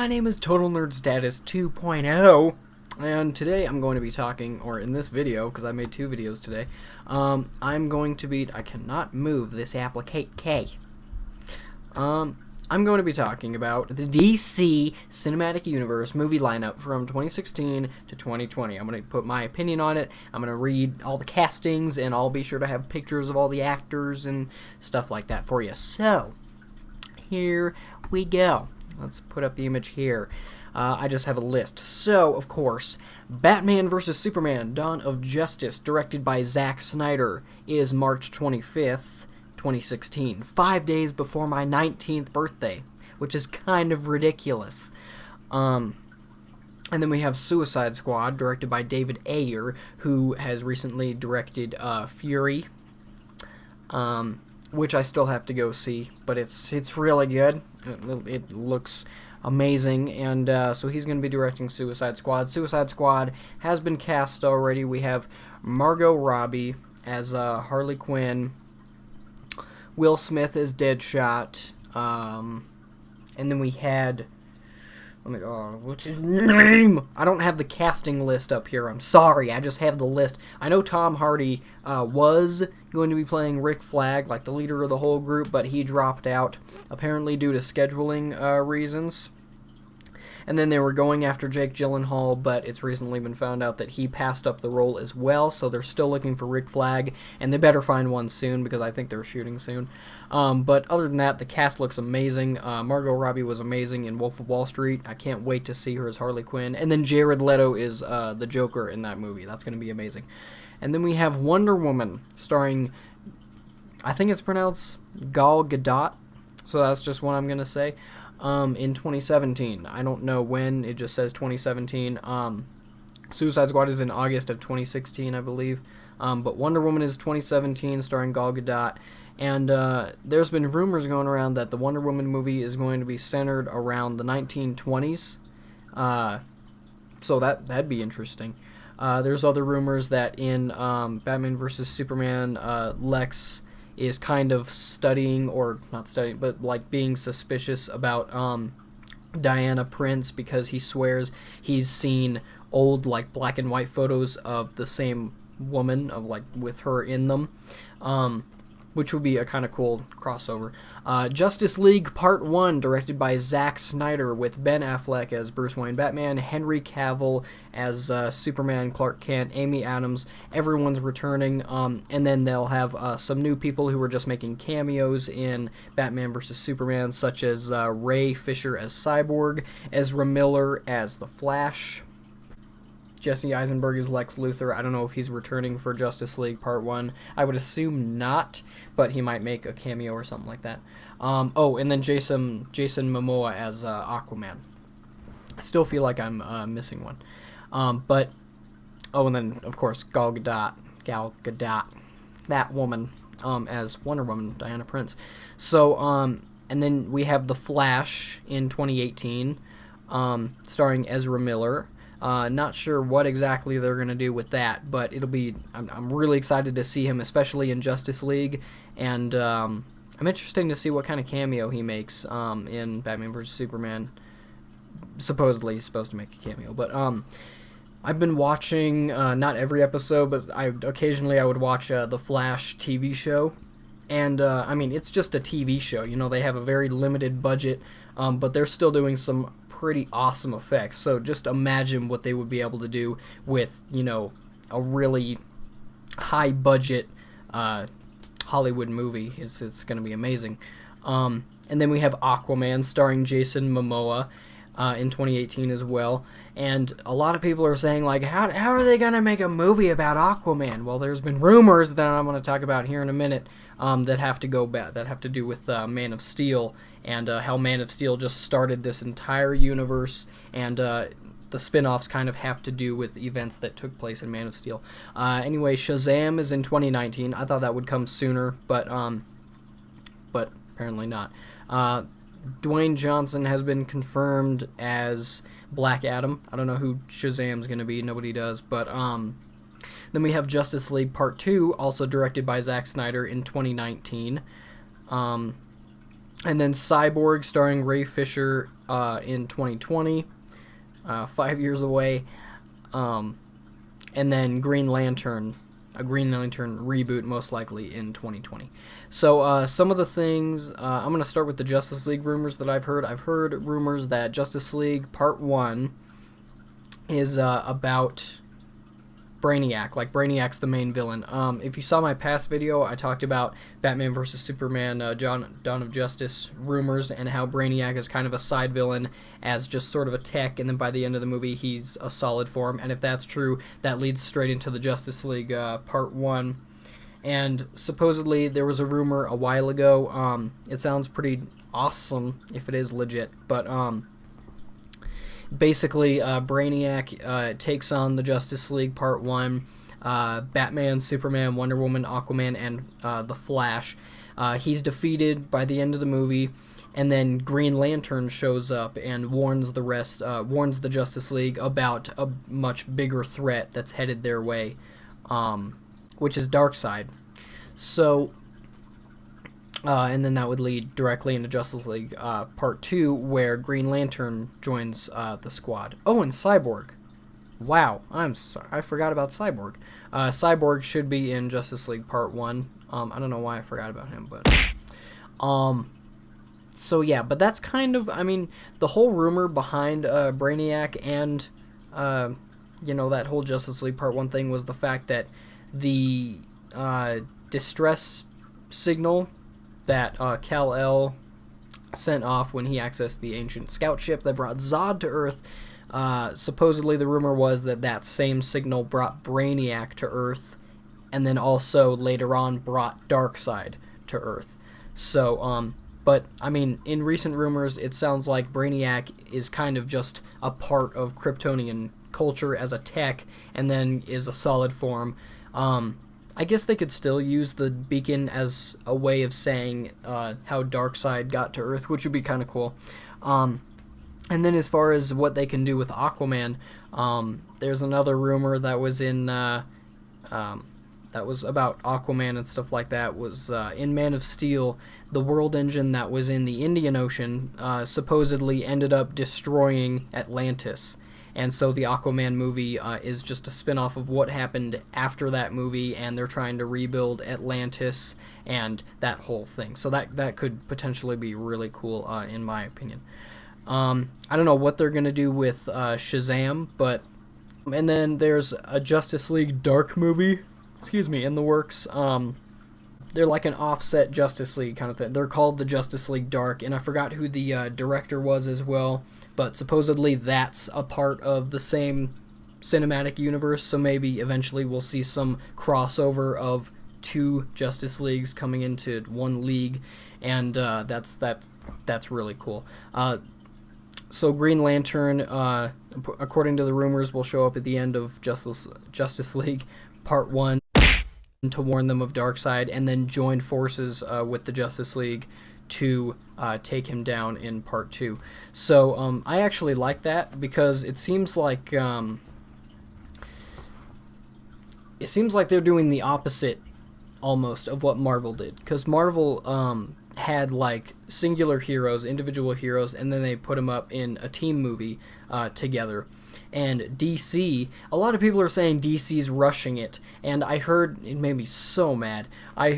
my name is TotalNerdStatus 2.0, and today I'm going to be talking, or in this video, because I made two videos today, I'm going to be, I cannot move this applique. I'm going to be talking about the DC Cinematic Universe movie lineup from 2016 to 2020. I'm going to put my opinion on it. I'm going to read all the castings, and I'll be sure to have pictures of all the actors and stuff like that for you. So, here we go. Let's put up the image here. I just have a list. So, of course, Batman vs. Superman, Dawn of Justice, directed by Zack Snyder, is March 25th, 2016, 5 days before my 19th birthday, which is kind of ridiculous. And then we have Suicide Squad, directed by David Ayer, who has recently directed Fury, which I still have to go see, but it's really good. It looks amazing, and so he's going to be directing Suicide Squad. Suicide Squad has been cast already. We have Margot Robbie as Harley Quinn, Will Smith as Deadshot, and then we had, what's his name? I don't have the casting list up here. I'm sorry. I just have the list. I know Tom Hardy was going to be playing Rick Flag, like the leader of the whole group, but he dropped out, apparently due to scheduling reasons. And then they were going after Jake Gyllenhaal, but it's recently been found out that he passed up the role as well, so they're still looking for Rick Flag, and they better find one soon, because I think they're shooting soon. But other than that, the cast looks amazing. Margot Robbie was amazing in Wolf of Wall Street. I can't wait to see her as Harley Quinn. And then Jared Leto is the Joker in that movie. That's going to be amazing. And then we have Wonder Woman, starring, I think it's pronounced Gal Gadot, so that's just what I'm going to say. In 2017. I don't know when, it just says 2017. Suicide Squad is in August of 2016, I believe. But Wonder Woman is 2017, starring Gal Gadot. And there's been rumors going around that the Wonder Woman movie is going to be centered around the 1920s. So that'd be interesting. There's other rumors that in Batman vs. Superman, Lex is kind of studying, or not studying, but like being suspicious about Diana Prince, because he swears he's seen old like black and white photos of the same woman, of like with her in them, which would be a kind of cool crossover. Justice League Part 1, directed by Zack Snyder, with Ben Affleck as Bruce Wayne Batman, Henry Cavill as Superman Clark Kent, Amy Adams, everyone's returning, and then they'll have some new people who are just making cameos in Batman vs. Superman, such as Ray Fisher as Cyborg, Ezra Miller as The Flash, Jesse Eisenberg is Lex Luthor. I don't know if he's returning for Justice League Part 1. I would assume not, but he might make a cameo or something like that. And then Jason Momoa as Aquaman. I still feel like I'm missing one. And then, of course, Gal Gadot, that woman, as Wonder Woman, Diana Prince. So, and then we have The Flash in 2018, starring Ezra Miller. Not sure what exactly they're going to do with that, but it'll be, I'm really excited to see him, especially in Justice League, and I'm interested to see what kind of cameo he makes in Batman vs. Superman. Supposedly he's supposed to make a cameo, but I've been watching, not every episode, but occasionally I would watch the Flash TV show, and I mean, it's just a TV show, you know, they have a very limited budget, but they're still doing some pretty awesome effects. So just imagine what they would be able to do with, you know, a really high budget Hollywood movie. It's going to be amazing. And then we have Aquaman, starring Jason Momoa, in 2018 as well. And a lot of people are saying, like, how are they going to make a movie about Aquaman? Well, there's been rumors that I'm going to talk about here in a minute that have to do with Man of Steel, and how Man of Steel just started this entire universe, and the spin-offs kind of have to do with events that took place in Man of Steel. Anyway, Shazam is in 2019. I thought that would come sooner, but apparently not. Dwayne Johnson has been confirmed as Black Adam. I don't know who Shazam's going to be. Nobody does, but then we have Justice League Part 2, also directed by Zack Snyder in 2019. And then Cyborg, starring Ray Fisher, in 2020, 5 years away. And then Green Lantern, a Green Lantern reboot, most likely in 2020. So some of the things, I'm going to start with the Justice League rumors that I've heard. I've heard rumors that Justice League Part 1 is about Brainiac, like Brainiac's the main villain. If you saw my past video, I talked about Batman vs. Superman, Dawn of Justice rumors, and how Brainiac is kind of a side villain as just sort of a tech, and then by the end of the movie, he's a solid form. And if that's true, that leads straight into the Justice League Part 1. And supposedly, there was a rumor a while ago, it sounds pretty awesome if it is legit, but basically, Brainiac takes on the Justice League Part 1, Batman, Superman, Wonder Woman, Aquaman, and The Flash. He's defeated by the end of the movie, and then Green Lantern shows up and warns the Justice League about a much bigger threat that's headed their way, which is Darkseid. So, and then that would lead directly into Justice League Part 2, where Green Lantern joins the squad. Oh, and Cyborg. Wow, I'm sorry, I forgot about Cyborg. Cyborg should be in Justice League Part 1. I don't know why I forgot about him, but... So yeah, but that's kind of, I mean, the whole rumor behind Brainiac and, that whole Justice League Part 1 thing was the fact that the distress signal that Kal-El sent off when he accessed the ancient scout ship that brought Zod to Earth. Supposedly the rumor was that same signal brought Brainiac to Earth, and then also later on brought Darkseid to Earth. So, but, I mean, in recent rumors, it sounds like Brainiac is kind of just a part of Kryptonian culture as a tech, and then is a solid form. I guess they could still use the beacon as a way of saying how Darkseid got to Earth, which would be kind of cool. And then as far as what they can do with Aquaman, there's another rumor that was in that was about Aquaman and stuff like that, was in Man of Steel, the world engine that was in the Indian Ocean supposedly ended up destroying Atlantis. And so the Aquaman movie is just a spin-off of what happened after that movie, and they're trying to rebuild Atlantis and that whole thing. So that could potentially be really cool, in my opinion. I don't know what they're going to do with Shazam, but... And then there's a Justice League Dark movie, in the works. They're like an offset Justice League kind of thing. They're called the Justice League Dark, and I forgot who the director was as well, but supposedly that's a part of the same cinematic universe, so maybe eventually we'll see some crossover of two Justice Leagues coming into one league, and that's really cool. So Green Lantern, according to the rumors, will show up at the end of Justice League Part 1 to warn them of Darkseid, and then join forces with the Justice League to take him down in Part 2. So I actually like that, because it seems like they're doing the opposite almost of what Marvel did, because Marvel had like singular heroes, individual heroes, and then they put them up in a team movie together. And DC, a lot of people are saying DC's rushing it, and I heard, it made me so mad. I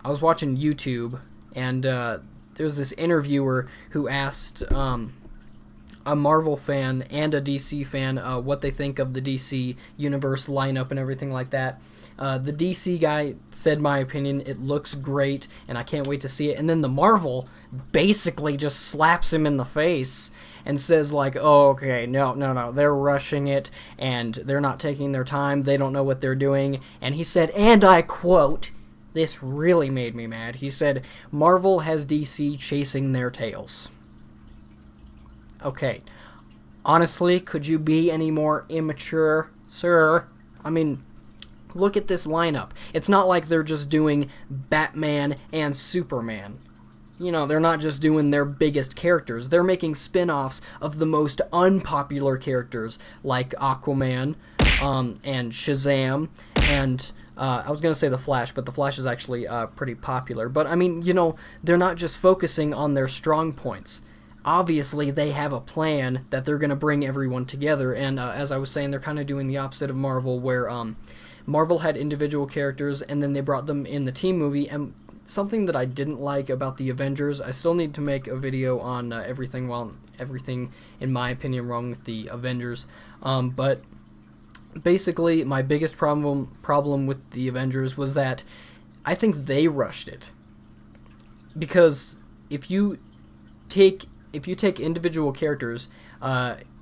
was watching YouTube, and there's this interviewer who asked a Marvel fan and a DC fan what they think of the DC universe lineup and everything like that. The DC guy said, my opinion, it looks great, and I can't wait to see it. And then the Marvel basically just slaps him in the face and says, like, oh, okay, no, they're rushing it, and they're not taking their time, they don't know what they're doing. And he said, and I quote, this really made me mad, he said, Marvel has DC chasing their tails. Okay, honestly, could you be any more immature, sir? I mean, look at this lineup. It's not like they're just doing Batman and Superman. You know, they're not just doing their biggest characters. They're making spin-offs of the most unpopular characters, like Aquaman, and Shazam, and I was going to say The Flash, but The Flash is actually pretty popular. But, I mean, you know, they're not just focusing on their strong points. Obviously, they have a plan that they're going to bring everyone together, and as I was saying, they're kind of doing the opposite of Marvel, where Marvel had individual characters, and then they brought them in the team movie, and something that I didn't like about the Avengers, I still need to make a video on everything in my opinion wrong with the Avengers, but basically my biggest problem with the Avengers was that I think they rushed it, because if you take individual characters,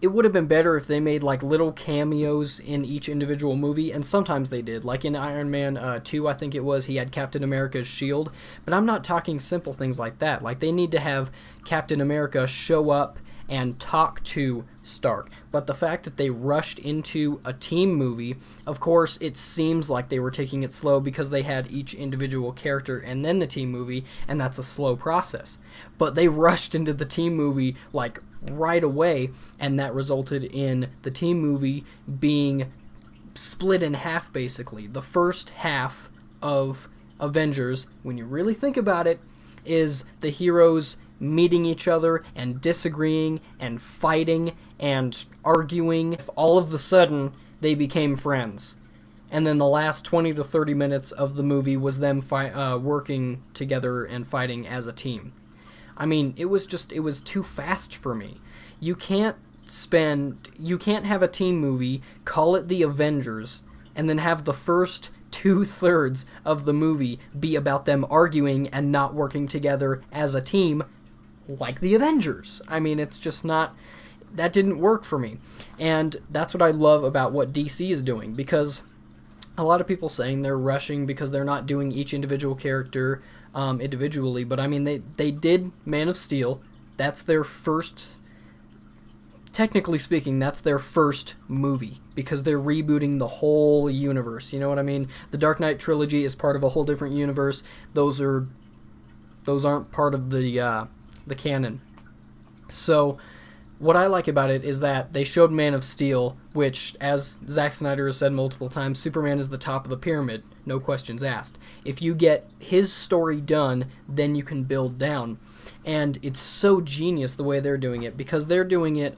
it would have been better if they made like little cameos in each individual movie, and sometimes they did. Like in Iron Man 2, I think it was, he had Captain America's shield, but I'm not talking simple things like that. Like they need to have Captain America show up and talk to Stark. But the fact that they rushed into a team movie, of course, it seems like they were taking it slow because they had each individual character and then the team movie, and that's a slow process. But they rushed into the team movie like right away, and that resulted in the team movie being split in half, basically. The first half of Avengers, when you really think about it, is the heroes meeting each other and disagreeing and fighting and arguing. If all of a sudden they became friends. And then the last 20 to 30 minutes of the movie was them working together and fighting as a team. I mean, it was too fast for me. You can't have a team movie, call it The Avengers, and then have the first 2/3 of the movie be about them arguing and not working together as a team like The Avengers. I mean, it's just not... That didn't work for me. And that's what I love about what DC is doing, because a lot of people saying they're rushing because they're not doing each individual character individually, but I mean, they did Man of Steel. That's their first... Technically speaking, that's their first movie, because they're rebooting the whole universe, you know what I mean? The Dark Knight trilogy is part of a whole different universe. Those aren't part of the canon. So, what I like about it is that they showed Man of Steel, which, as Zack Snyder has said multiple times, Superman is the top of the pyramid, no questions asked. If you get his story done, then you can build down. And it's so genius the way they're doing it, because they're doing it,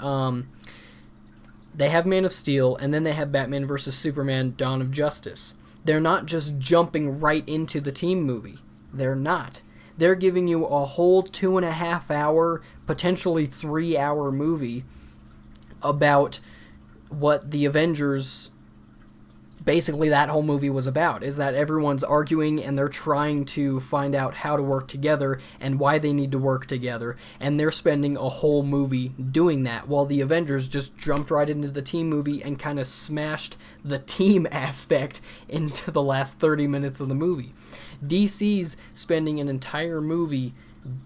they have Man of Steel, and then they have Batman vs. Superman Dawn of Justice. They're not just jumping right into the team movie. They're not. They're giving you a whole 2.5 hour, potentially 3 hour movie about what the Avengers, basically that whole movie was about, is that everyone's arguing and they're trying to find out how to work together and why they need to work together, and they're spending a whole movie doing that, while the Avengers just jumped right into the team movie and kind of smashed the team aspect into the last 30 minutes of the movie. DC's spending an entire movie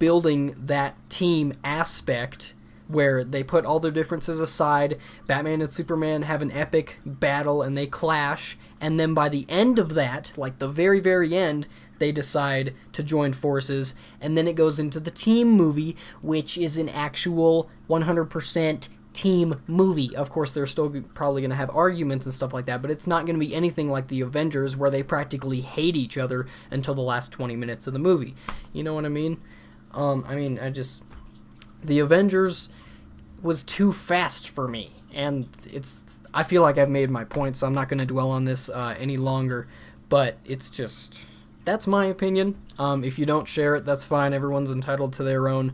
building that team aspect, where they put all their differences aside, Batman and Superman have an epic battle and they clash, and then by the end of that, like the very, very end, they decide to join forces, and then it goes into the team movie, which is an actual 100% team movie. Of course, they're still probably going to have arguments and stuff like that, but it's not going to be anything like the Avengers, where they practically hate each other until the last 20 minutes of the movie. You know what I mean? The Avengers was too fast for me, and I feel like I've made my point, so I'm not going to dwell on this any longer, but it's just, that's my opinion. If you don't share it, that's fine. Everyone's entitled to their own,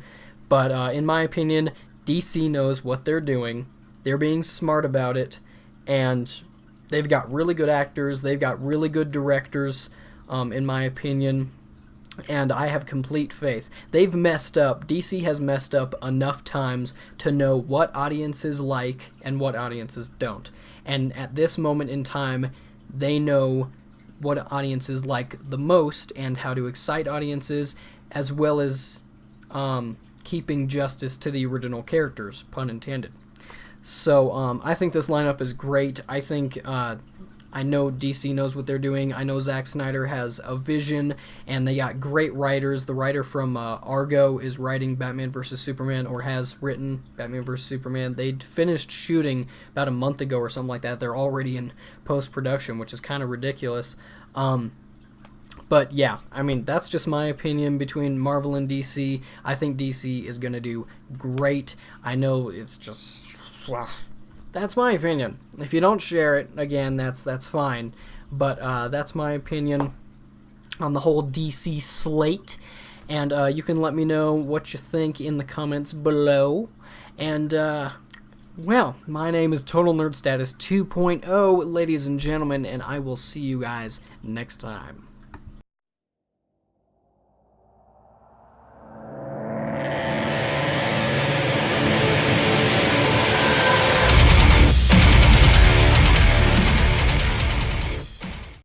but in my opinion, DC knows what they're doing. They're being smart about it, and they've got really good actors. They've got really good directors, in my opinion, and I have complete faith. They've messed up. DC has messed up enough times to know what audiences like and what audiences don't. And at this moment in time, they know what audiences like the most and how to excite audiences, as well as keeping justice to the original characters, pun intended. So I think this lineup is great. I I know DC knows what they're doing. I know Zack Snyder has a vision, and they got great writers. The writer from Argo is writing Batman vs. Superman, or has written Batman vs. Superman. They finished shooting about a month ago or something like that. They're already in post-production, which is kind of ridiculous. But yeah, I mean, that's just my opinion between Marvel and DC. I think DC is going to do great. I know it's just... That's my opinion. If you don't share it, again, that's fine. But that's my opinion on the whole DC slate. And you can let me know what you think in the comments below. And, well, my name is TotalNerdStatus 2.0, ladies and gentlemen, and I will see you guys next time.